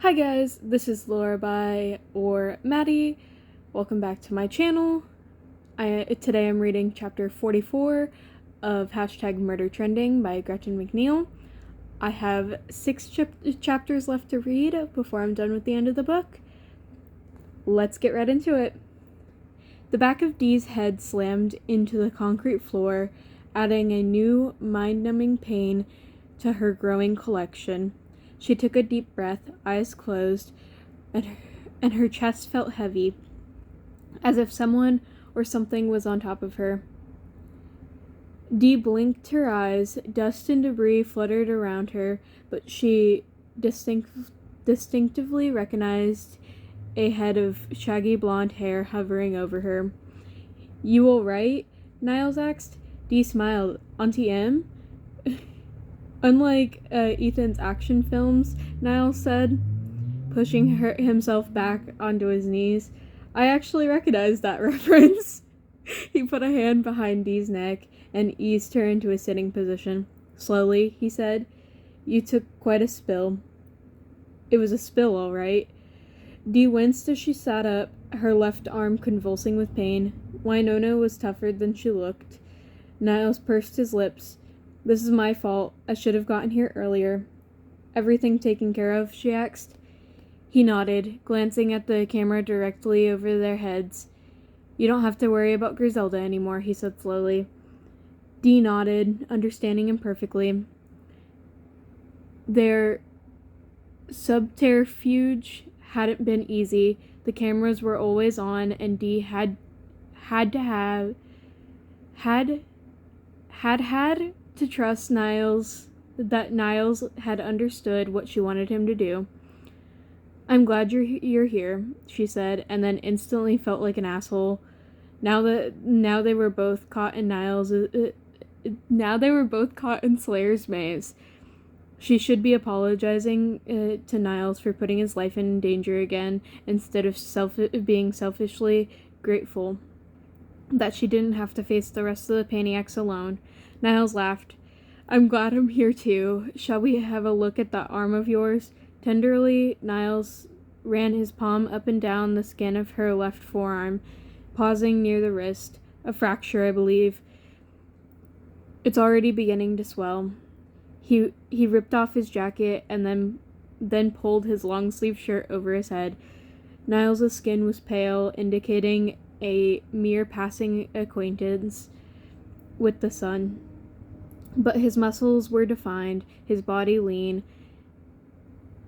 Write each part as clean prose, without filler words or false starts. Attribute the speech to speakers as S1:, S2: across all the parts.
S1: Hi guys, this is Laura by or Maddie. Welcome back to my channel. Today I'm reading chapter 44 of #Murder Trending by Gretchen McNeil. I have 6 chapters left to read before I'm done with the end of the book. Let's get right into it. The back of Dee's head slammed into the concrete floor, adding a new mind-numbing pain to her growing collection. She took a deep breath, eyes closed, and her chest felt heavy, as if someone or something was on top of her. Dee blinked her eyes, dust and debris fluttered around her, but she distinctively recognized a head of shaggy blonde hair hovering over her. "You all right?" Niles asked. Dee smiled. "Auntie M?" "Unlike Ethan's action films," Niles said, pushing himself back onto his knees. "I actually recognize that reference." He put a hand behind Dee's neck and eased her into a sitting position. "Slowly," he said. "You took quite a spill." "It was a spill, all right." Dee winced as she sat up, her left arm convulsing with pain. Wynonna was tougher than she looked. Niles pursed his lips. "This is my fault. I should have gotten here earlier." "Everything taken care of?" she asked. He nodded, glancing at the camera directly over their heads. "You don't have to worry about Griselda anymore," he said slowly. Dee nodded, understanding him perfectly. Their subterfuge hadn't been easy. The cameras were always on, and Dee had to trust Niles, that Niles had understood what she wanted him to do. "I'm glad you're here," she said, and then instantly felt like an asshole. Now they were both caught in Slayer's maze. She should be apologizing to Niles for putting his life in danger again, instead of being selfishly grateful that she didn't have to face the rest of the Paniacs alone. Niles laughed. "I'm glad I'm here too. Shall we have a look at that arm of yours?" Tenderly, Niles ran his palm up and down the skin of her left forearm, pausing near the wrist. "A fracture, I believe. It's already beginning to swell." He ripped off his jacket and then pulled his long-sleeved shirt over his head. Niles' skin was pale, indicating a mere passing acquaintance with the sun. But his muscles were defined, his body lean.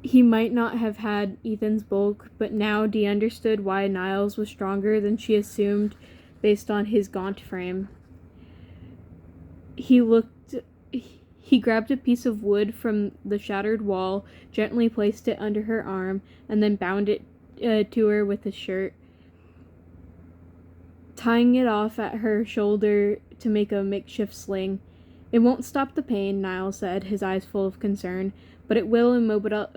S1: He might not have had Ethan's bulk, but now Dee understood why Niles was stronger than she assumed based on his gaunt frame. He grabbed a piece of wood from the shattered wall, gently placed it under her arm, and then bound it to her with his shirt, tying it off at her shoulder to make a makeshift sling. "It won't stop the pain," Niles said, his eyes full of concern, "but it will immobilize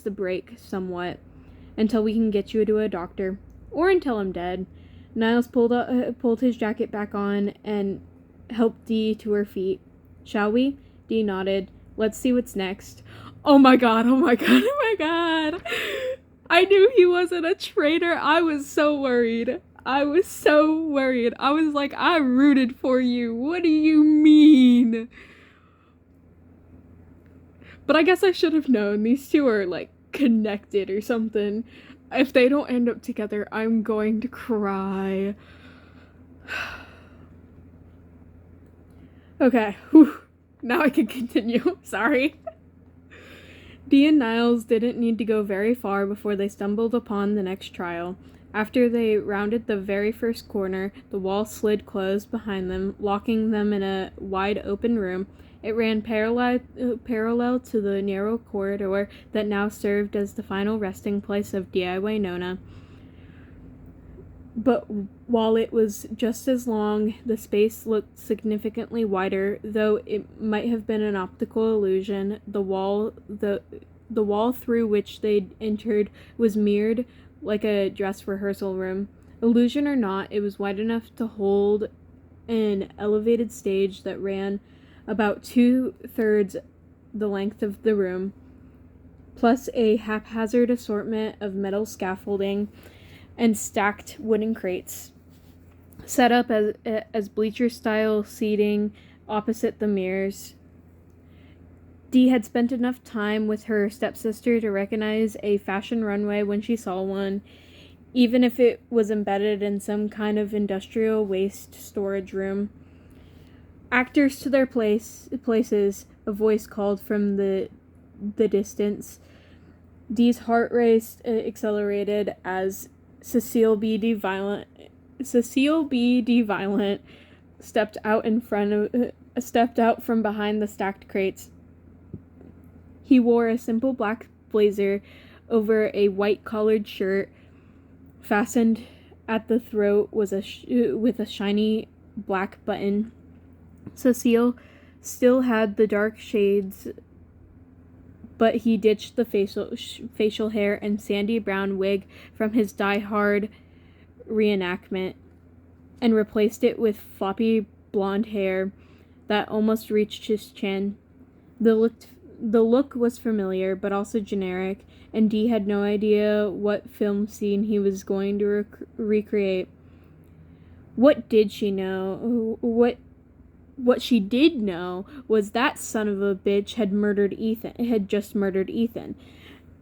S1: the break somewhat, until we can get you to a doctor. Or until I'm dead." Niles pulled his jacket back on and helped Dee to her feet. "Shall we?" Dee nodded. "Let's see what's next." Oh my god, oh my god, oh my god. I knew he wasn't a traitor. I was so worried. I was like, I rooted for you. What do you mean? But I guess I should have known. These two are, like, connected or something. If they don't end up together, I'm going to cry. Okay, whew. Now I can continue. Sorry. Dee and Niles didn't need to go very far before they stumbled upon the next trial. After they rounded the very first corner, the wall slid closed behind them, locking them in a wide open room. It ran parallel to the narrow corridor that now served as the final resting place of Dee Wynonna. But while it was just as long, the space looked significantly wider, though it might have been an optical illusion. The wall through which they'd entered was mirrored like a dress rehearsal room. Illusion or not, it was wide enough to hold an elevated stage that ran about 2/3 the length of the room, plus a haphazard assortment of metal scaffolding and stacked wooden crates, set up as bleacher-style seating opposite the mirrors. Dee had spent enough time with her stepsister to recognize a fashion runway when she saw one, even if it was embedded in some kind of industrial waste storage room. Actors to their places, a voice called from the distance. Dee's heart raced, accelerated as Cecile B. D. Violent stepped out from behind the stacked crates. He wore a simple black blazer over a white collared shirt. Fastened at the throat was with a shiny black button. Cecile still had the dark shades, but he ditched the facial hair and sandy brown wig from his Die-Hard reenactment and replaced it with floppy blonde hair that almost reached his chin. The look was familiar, but also generic, and Dee had no idea what film scene he was going to recreate. What did she know? What she did know was that son of a bitch had just murdered Ethan.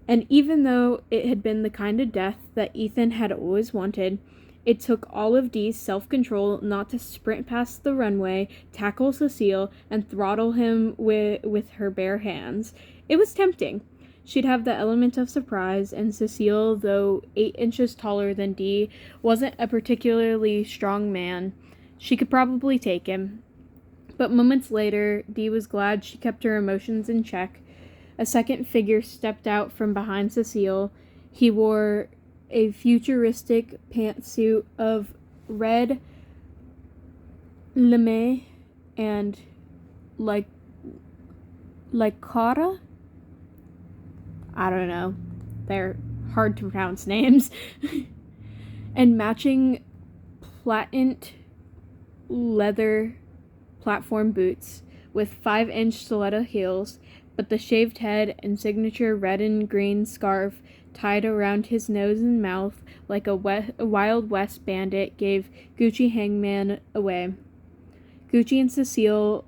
S1: And even though it had been the kind of death that Ethan had always wanted, it took all of Dee's self-control not to sprint past the runway, tackle Cecile, and throttle him with her bare hands. It was tempting. She'd have the element of surprise, and Cecile, though 8 inches taller than Dee, wasn't a particularly strong man. She could probably take him. But moments later, Dee was glad she kept her emotions in check. A second figure stepped out from behind Cecile. He wore a futuristic pantsuit of red lame and lycra. I don't know. They're hard to pronounce names. And matching platinum leather platform boots with 5-inch stiletto heels, but the shaved head and signature red and green scarf tied around his nose and mouth like a Wild West bandit gave Gucci Hangman away. Gucci and Cecile,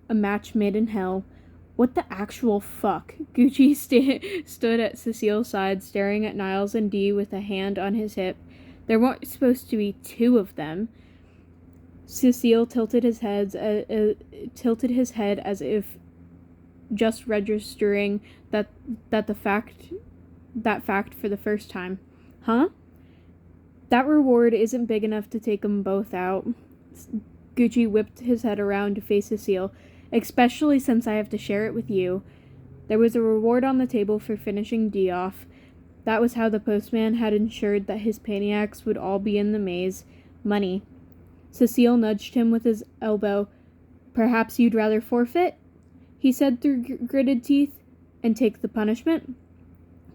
S1: a match made in hell. What the actual fuck? Gucci stood at Cecile's side, staring at Niles and Dee with a hand on his hip. There weren't supposed to be 2 of them. Cecile tilted his head as if just registering that fact for the first time. Huh? That reward isn't big enough to take them both out. Gucci whipped his head around to face Cecile. Especially since I have to share it with you. There was a reward on the table for finishing Dee off. That was how the postman had ensured that his Paniacs would all be in the maze. Money. Cecile nudged him with his elbow. Perhaps you'd rather forfeit? He said through gritted teeth. And take the punishment?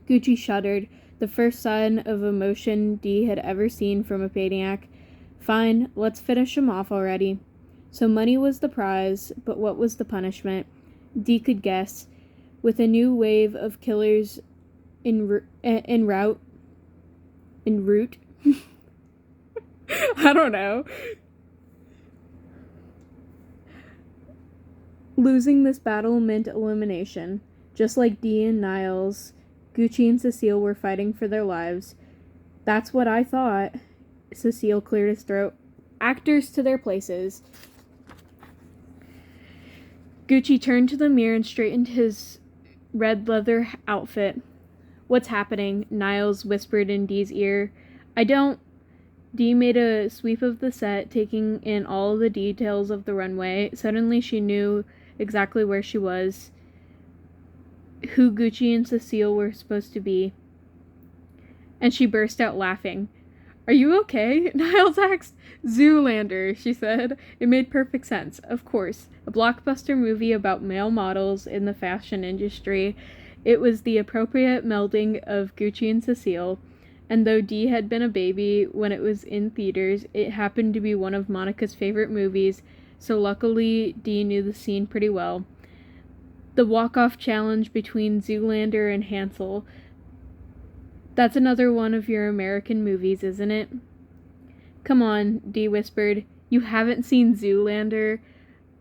S1: Gucci shuddered, the first sign of emotion Dee had ever seen from a Paniac. Fine, let's finish him off already. So money was the prize, but what was the punishment? Dee could guess. With a new wave of killers en route. I don't know. Losing this battle meant elimination. Just like Dee and Niles, Gucci and Cecile were fighting for their lives. That's what I thought. Cecile cleared his throat. Actors to their places. Gucci turned to the mirror and straightened his red leather outfit. What's happening? Niles whispered in Dee's ear. I don't. Dee made a sweep of the set, taking in all the details of the runway. Suddenly she knew exactly where she was, who Gucci and Cecile were supposed to be. And she burst out laughing. Are you okay? Niles asked. Zoolander, she said. It made perfect sense. Of course. A blockbuster movie about male models in the fashion industry. It was the appropriate melding of Gucci and Cecile. And though Dee had been a baby when it was in theaters, it happened to be one of Monica's favorite movies, so luckily Dee knew the scene pretty well. The walk-off challenge between Zoolander and Hansel. That's another one of your American movies, isn't it? Come on, Dee whispered. You haven't seen Zoolander?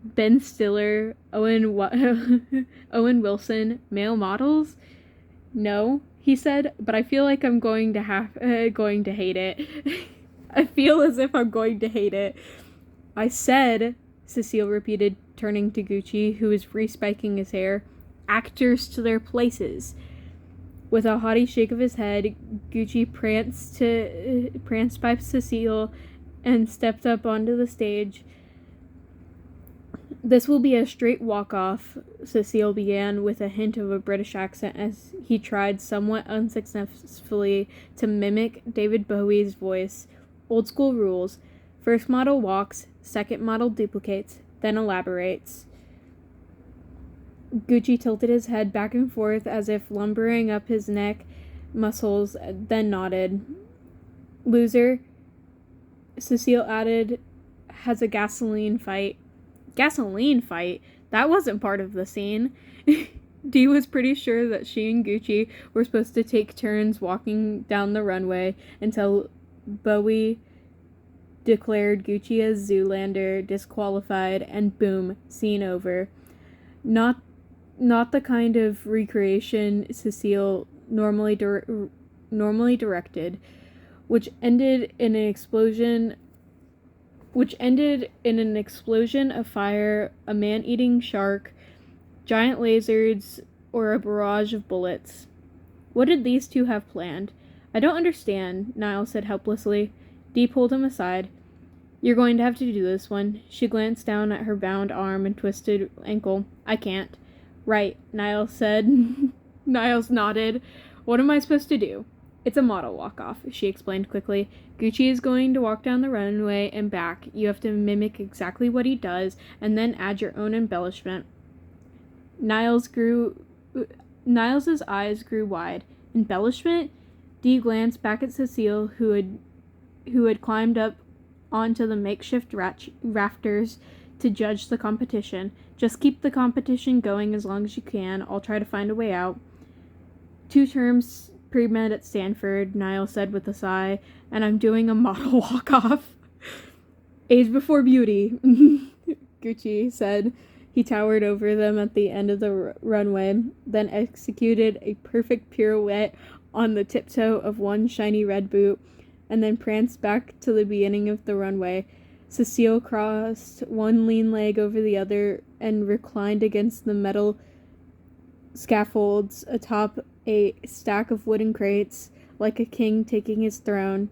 S1: Ben Stiller, Owen Wilson, male models? No, he said, but I feel like I'm going to hate it. I feel as if I'm going to hate it. I said, Cecile repeated, turning to Gucci, who was respiking his hair. Actors to their places. With a haughty shake of his head, Gucci pranced by Cecile and stepped up onto the stage. This will be a straight walk-off, Cecile began with a hint of a British accent as he tried somewhat unsuccessfully to mimic David Bowie's voice. Old school rules. First model walks, second model duplicates, then elaborates. Gucci tilted his head back and forth as if lumbering up his neck muscles, then nodded. Loser, Cecile added, has a gasoline fight. Gasoline fight? That wasn't part of the scene. Dee was pretty sure that she and Gucci were supposed to take turns walking down the runway until Bowie declared Gucci as Zoolander, disqualified, and boom, scene over. Not the kind of recreation Cecile normally directed, which ended in an explosion of fire, a man-eating shark, giant lasers, or a barrage of bullets. What did these two have planned? I don't understand, Niles said helplessly. Dee pulled him aside. You're going to have to do this one. She glanced down at her bound arm and twisted ankle. I can't. Right, Niles said. Niles nodded. What am I supposed to do? It's a model walk-off, she explained quickly. Gucci is going to walk down the runway and back. You have to mimic exactly what he does, and then add your own embellishment. Niles's eyes grew wide. Embellishment? Dee glanced back at Cecile, who had climbed up onto the makeshift rafters to judge the competition. Just keep the competition going as long as you can. I'll try to find a way out. 2 terms pre-med at Stanford, Niles said with a sigh, and I'm doing a model walk-off. Age before beauty, Gucci said. He towered over them at the end of the runway, then executed a perfect pirouette on the tiptoe of one shiny red boot, and then pranced back to the beginning of the runway. Cecile crossed one lean leg over the other and reclined against the metal scaffolds atop a stack of wooden crates, like a king taking his throne.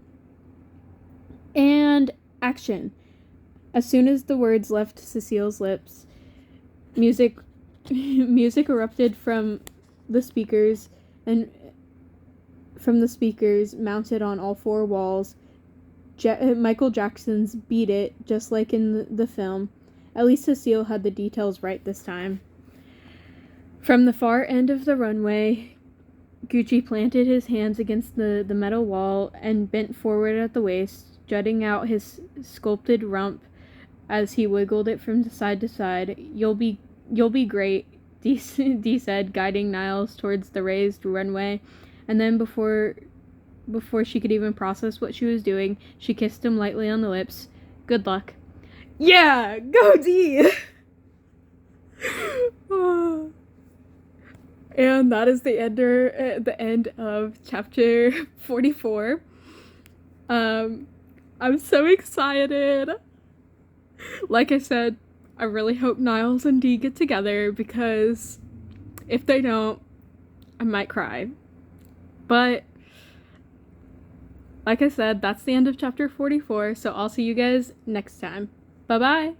S1: And action. As soon as the words left Cecile's lips, music erupted from the speakers mounted on all 4 walls. Michael Jackson's Beat It, just like in the film. At least Cecile had the details right this time. From the far end of the runway, Gucci planted his hands against the metal wall and bent forward at the waist, jutting out his sculpted rump as he wiggled it from side to side. You'll be great, Dee said, guiding Niles towards the raised runway, and then before she could even process what she was doing, she kissed him lightly on the lips. Good luck. Yeah! Go Dee! And that is the end of chapter 44. I'm so excited. Like I said, I really hope Niles and Dee get together, because if they don't, I might cry. But like I said, that's the end of chapter 44, so I'll see you guys next time. Bye-bye!